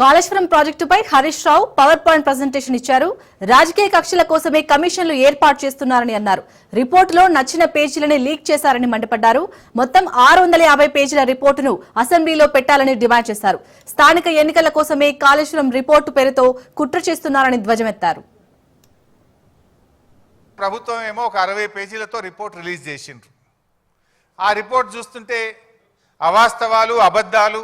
కాళేశ్వరం ప్రాజెక్టుపై Harish Rao power point presentation ఇచ్చారు. రాజకీయ కక్షల కోసమే కమిషన్లు ఏర్పాటు చేస్తున్నారని అన్నారు. రిపోర్టులో నచ్చిన పేజీలని లీక్ చేశారని మండిపడ్డారు. మొత్తం 650 పేజీల రిపోర్టును అసెంబ్లీలో పెట్టాలని డిమాండ్ చేశారు. స్థానిక ఎన్నికల కోసమే కాళేశ్వరం రిపోర్టు పేరుతో కుట్ర చేస్తున్నారని ధ్వజమెత్తారు. ప్రభుత్వం ఏమో ఒక 60 పేజీలతో రిపోర్ట్ రిలీజ్ చేసిండ్రు. ఆ రిపోర్ట్ చూస్తుంటే అవాస్తవాలు, అబద్ధాలు,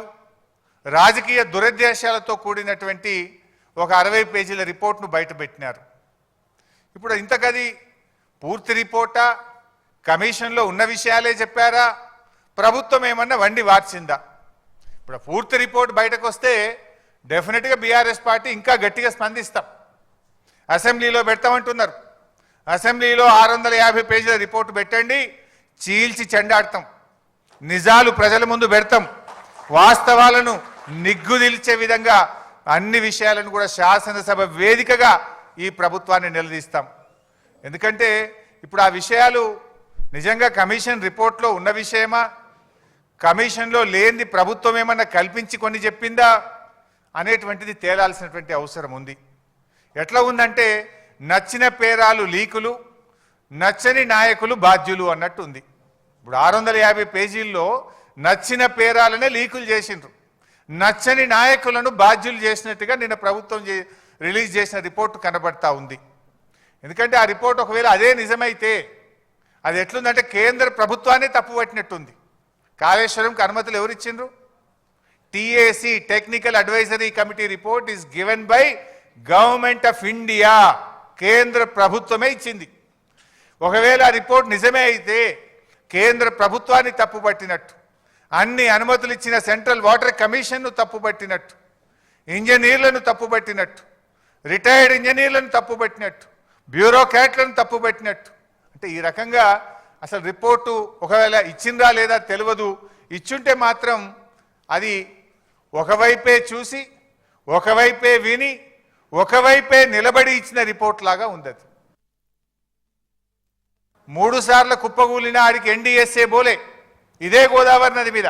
రాజకీయ దురుద్దేశాలతో కూడినటువంటి ఒక 60 పేజీల రిపోర్ట్ను బయటపెట్టినారు. ఇప్పుడు ఇంతకది పూర్తి రిపోర్టా, కమిషన్లో ఉన్న విషయాలే చెప్పారా, ప్రభుత్వం ఏమన్నా వండి వార్చిందా? ఇప్పుడు పూర్తి రిపోర్ట్ బయటకు వస్తే డెఫినెట్గా బీఆర్ఎస్ పార్టీ ఇంకా గట్టిగా స్పందిస్తాం. అసెంబ్లీలో పెడతామంటున్నారు. అసెంబ్లీలో 650 పేజీల రిపోర్టు పెట్టండి, చీల్చి చెండాడతాం, నిజాలు ప్రజల ముందు పెడతాం, వాస్తవాలను నిగ్గుదిల్చే విధంగా అన్ని విషయాలను కూడా శాసనసభ వేదికగా ఈ ప్రభుత్వాన్ని నిలదీస్తాం. ఎందుకంటే ఇప్పుడు ఆ విషయాలు నిజంగా కమిషన్ రిపోర్ట్లో ఉన్న విషయమా, కమిషన్లో లేనిది ప్రభుత్వం ఏమన్నా కల్పించి కొన్ని చెప్పిందా అనేటువంటిది తేలాల్సినటువంటి అవసరం ఉంది. ఎట్లా ఉందంటే నచ్చిన పేరాలు లీకులు, నచ్చని నాయకులు బాధ్యులు అన్నట్టు ఉంది. ఇప్పుడు 650 పేజీల్లో నచ్చిన పేరాలనే లీకులు చేసిండ్రు, నచ్చని నాయకులను బాధ్యులు చేసినట్టుగా నిన్న ప్రభుత్వం రిలీజ్ చేసిన రిపోర్టు కనబడతా ఉంది. ఎందుకంటే ఆ రిపోర్ట్ ఒకవేళ అదే నిజమైతే అది ఎట్లుందంటే కేంద్ర ప్రభుత్వాన్ని తప్పుపట్టినట్టుంది. కాళేశ్వరంకి అనుమతులు ఎవరిచ్చిండ్రు? TAC technical advisory committee report is given by government of India, కేంద్ర ప్రభుత్వమే ఇచ్చింది. ఒకవేళ ఆ రిపోర్ట్ నిజమే అయితే కేంద్ర ప్రభుత్వాన్ని తప్పుపట్టినట్టు, అన్ని అనుమతులు ఇచ్చిన సెంట్రల్ వాటర్ కమిషన్ను తప్పుపట్టినట్టు, ఇంజనీర్లను తప్పుపట్టినట్టు, రిటైర్డ్ ఇంజనీర్లను తప్పుపట్టినట్టు, బ్యూరోక్రాట్లను తప్పుపట్టినట్టు. అంటే ఈ రకంగా అసలు రిపోర్టు ఒకవేళ ఇచ్చిందా లేదా తెలియదు. ఇచ్చుంటే మాత్రం అది ఒకవైపే చూసి, ఒకవైపే విని, ఒకవైపే నిలబడి ఇచ్చిన రిపోర్ట్ లాగా ఉంది. అది 3 సార్లు కుప్పగూలిన ఆడికి ఎన్డీఎస్ఏ బోలే, ఇదే గోదావరి నది మీద,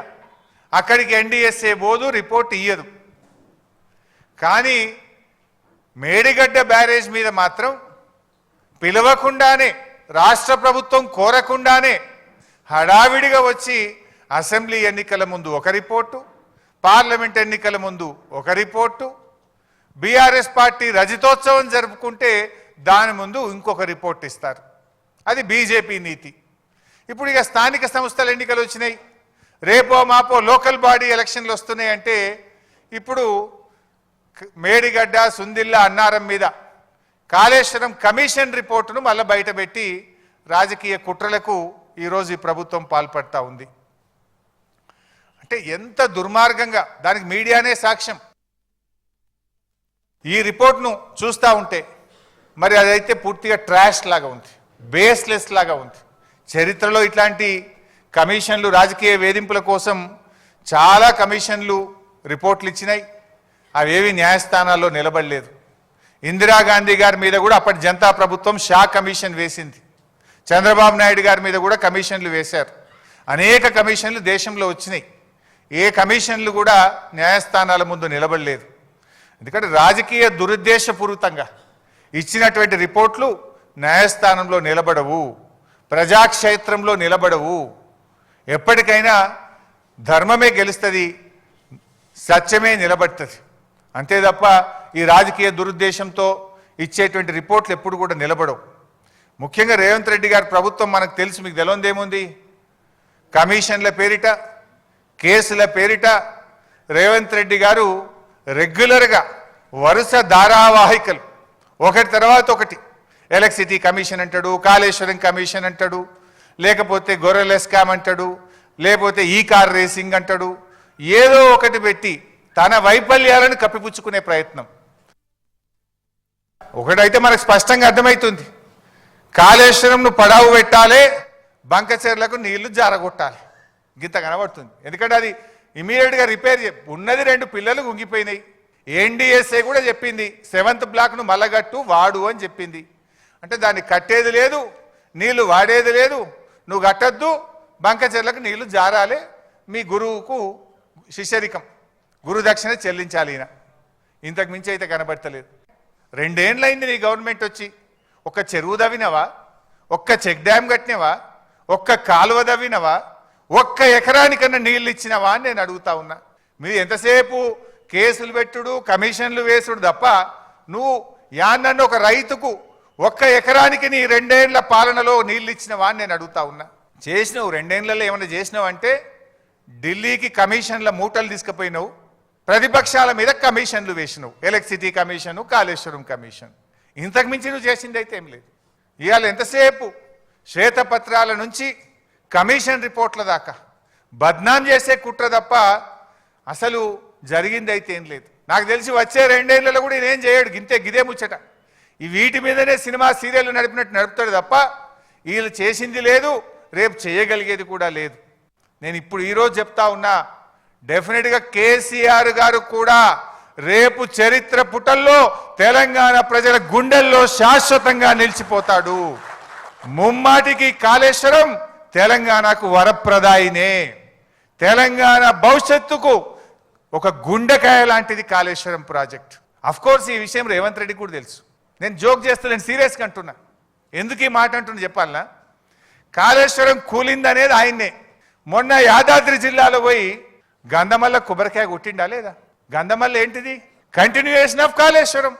అక్కడికి ఎన్డీఎస్ఏ బోదు, రిపోర్ట్ ఇయ్యదు. కానీ మేడిగడ్డ బ్యారేజ్ మీద మాత్రం పిలవకుండానే, రాష్ట్ర ప్రభుత్వం కోరకుండానే హడావిడిగా వచ్చి అసెంబ్లీ ఎన్నికల ముందు ఒక రిపోర్టు, పార్లమెంట్ ఎన్నికల ముందు ఒక రిపోర్టు, బీఆర్ఎస్ పార్టీ రజతోత్సవం జరుపుకుంటే దాని ముందు ఇంకొక రిపోర్ట్ ఇస్తారు. అది బీజేపీ నీతి. ఇప్పుడు ఇక స్థానిక సంస్థల ఎన్నికలు వచ్చినాయి, రేపో మాపో లోకల్ బాడీ ఎలక్షన్లు వస్తున్నాయి. అంటే ఇప్పుడు మేడిగడ్డ, సుందిల్ల, అన్నారం మీద కాళేశ్వరం కమిషన్ రిపోర్టును మళ్ళీ బయటపెట్టి రాజకీయ కుట్రలకు ఈరోజు ఈ ప్రభుత్వం పాల్పడతా ఉంది. అంటే ఎంత దుర్మార్గంగా, దానికి మీడియానే సాక్ష్యం. ఈ రిపోర్ట్ను చూస్తూ ఉంటే మరి అదైతే పూర్తిగా ట్రాష్ లాగా ఉంది, బేస్లెస్ లాగా ఉంది. చరిత్రలో ఇట్లాంటి కమిషన్లు, రాజకీయ వేధింపుల కోసం చాలా కమిషన్లు రిపోర్ట్లు ఇచ్చినాయి, అవేవి న్యాయస్థానాల్లో నిలబడలేదు. ఇందిరాగాంధీ గారి మీద కూడా అప్పటి జనతా ప్రభుత్వం షా కమిషన్ వేసింది, చంద్రబాబు నాయుడు గారి మీద కూడా కమిషన్లు వేశారు. అనేక కమిషన్లు దేశంలో వచ్చినాయి, ఏ కమిషన్లు కూడా న్యాయస్థానాల ముందు నిలబడలేదు. ఎందుకంటే రాజకీయ దురుద్దేశపూరితంగా ఇచ్చినటువంటి రిపోర్ట్లు న్యాయస్థానంలో నిలబడవు, ప్రజాక్షేత్రంలో నిలబడవు. ఎప్పటికైనా ధర్మమే గెలుస్తుంది, సత్యమే నిలబడుతుంది. అంతే తప్ప ఈ రాజకీయ దురుద్దేశంతో ఇచ్చేటువంటి రిపోర్ట్లు ఎప్పుడు కూడా నిలబడవు. ముఖ్యంగా రేవంత్ రెడ్డి గారి ప్రభుత్వం మనకు తెలుసు, మీకు తెలియదేముంది? కమిషన్ల పేరిట, కేసుల పేరిట రేవంత్ రెడ్డి గారు రెగ్యులర్గా వరుస ధారావాహికలు ఒకటి తర్వాత ఒకటి, ఎలక్ట్రిసిటీ కమిషన్ అంటాడు, కాళేశ్వరం కమిషన్ అంటాడు, లేకపోతే గొర్రెల స్కామ్ అంటాడు, లేకపోతే ఈ కార్ రేసింగ్ అంటాడు, ఏదో ఒకటి పెట్టి తన వైఫల్యాలను కప్పిపుచ్చుకునే ప్రయత్నం. ఒకటైతే మనకు స్పష్టంగా అర్థమవుతుంది, కాళేశ్వరంను పడావు పెట్టాలి, బంకచెర్లకు నీళ్లు జారగొట్టాలి, గింత కనబడుతుంది. ఎందుకంటే అది ఇమీడియట్గా రిపేర్ ఉన్నది, 2 పిల్లలు ఉంగిపోయినాయి. ఎన్డీఎస్ఏ కూడా చెప్పింది 7th బ్లాక్ను మల్లగట్టు వాడు అని చెప్పింది. అంటే దాన్ని కట్టేది లేదు, నీళ్లు వాడేది లేదు, నువ్వు కట్టద్దు, బంకచెర్లకు నీళ్లు జారాలి, మీ గురువుకు శిష్యరికం, గురుదక్షిణ చెల్లించాలి. ఇంతకు మించి అయితే కనబడతలేదు. 2 ఏండ్లైంది నీ గవర్నమెంట్ వచ్చి. ఒక్క చెరువు దవ్వినవా, ఒక్క చెక్ డ్యామ్ కట్టినవా, ఒక్క కాలువ దవ్వినవా, ఒక్క ఎకరానికన్నా నీళ్ళు ఇచ్చినవా అని నేను అడుగుతా ఉన్నా. మీరు ఎంతసేపు కేసులు పెట్టుడు, కమిషన్లు వేసుడు తప్ప నువ్వు యాన్నన్ను ఒక రైతుకు ఒక్క ఎకరానికి నీ 2 ఏళ్ల పాలనలో నీళ్ళు ఇచ్చినవా అని నేను అడుగుతా ఉన్నా. చేసినావు 2 ఏళ్లలో ఏమైనా చేసినావు అంటే ఢిల్లీకి కమిషన్ల మూటలు తీసుకుపోయినావు, ప్రతిపక్షాల మీద కమిషన్లు వేసినావు, ఎలక్ట్రిసిటీ కమిషను, కాళేశ్వరం కమిషన్. ఇంతకు మించి నువ్వు చేసింది అయితే ఏం లేదు. ఇవాళ ఎంతసేపు శ్వేతపత్రాల నుంచి కమిషన్ రిపోర్ట్ల దాకా బద్నాం చేసే కుట్ర తప్ప అసలు జరిగింది అయితే ఏం లేదు. నాకు తెలిసి వచ్చే 2 ఏళ్లలో కూడా నేనేం చేయడు, గిదే ముచ్చట. ఈ వీటి మీదనే సినిమా సీరియల్ నడిపినట్టు నడుపుతాడు తప్ప వీళ్ళు చేసింది లేదు, రేపు చేయగలిగేది కూడా లేదు. నేను ఇప్పుడు ఈరోజు చెప్తా ఉన్నా, డెఫినెట్గా కేసీఆర్ గారు కూడా రేపు చరిత్ర పుటల్లో తెలంగాణ ప్రజల గుండెల్లో శాశ్వతంగా నిలిచిపోతాడు. ముమ్మాటికి కాళేశ్వరం తెలంగాణకు వరప్రదాయినే, తెలంగాణ భవిష్యత్తుకు ఒక గుండెకాయ లాంటిది కాళేశ్వరం ప్రాజెక్ట్. కోర్స్ ఈ విషయం రేవంత్ రెడ్డి కూడా తెలుసు. నేను జోక్ చేస్తాను, సీరియస్గా అంటున్నా. ఎందుకు ఈ మాట అంటున్నా చెప్పాలనా? కాళేశ్వరం కూలిందనేది ఆయన్నే. మొన్న యాదాద్రి జిల్లాలో పోయి గంధమల్ల కొబ్బరికాయ కొట్టిండా లేదా? గంధమల్ల ఏంటిది? Continuation of Kaleshwaram.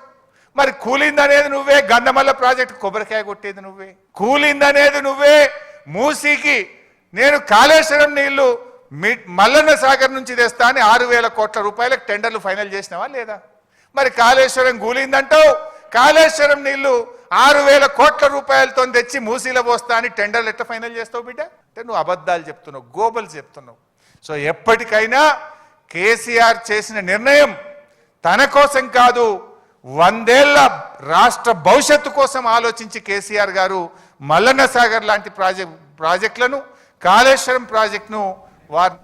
మరి కూలిందనేది నువ్వే, గంధమల్ల ప్రాజెక్టు కొబ్బరికాయ కొట్టేది నువ్వే. కూలిందనేది నువ్వే, మూసీకి నేను కాళేశ్వరం నీళ్లు మల్లన్న సాగర్ నుంచి తెస్తా అని 6,000 కోట్ల రూపాయలకు టెండర్లు ఫైనల్ చేసినావా లేదా? మరి కాళేశ్వరం కూలిందంటావు, కాళేశ్వరం నీళ్లు 6,000 కోట్ల రూపాయలతో తెచ్చి మూసీలో పోస్తా అని టెండర్లు ఎట్లా ఫైనల్ చేస్తావు బిడ్డ? అంటే నువ్వు అబద్ధాలు చెప్తున్నావు, గోబలు చెప్తున్నావు. సో ఎప్పటికైనా కేసీఆర్ చేసిన నిర్ణయం తన కోసం కాదు, 100 ఏళ్ల రాష్ట్ర భవిష్యత్తు కోసం ఆలోచించి కేసీఆర్ గారు మల్లన్న సాగర్ లాంటి ప్రాజెక్టులను, కాళేశ్వరం ప్రాజెక్టును వారు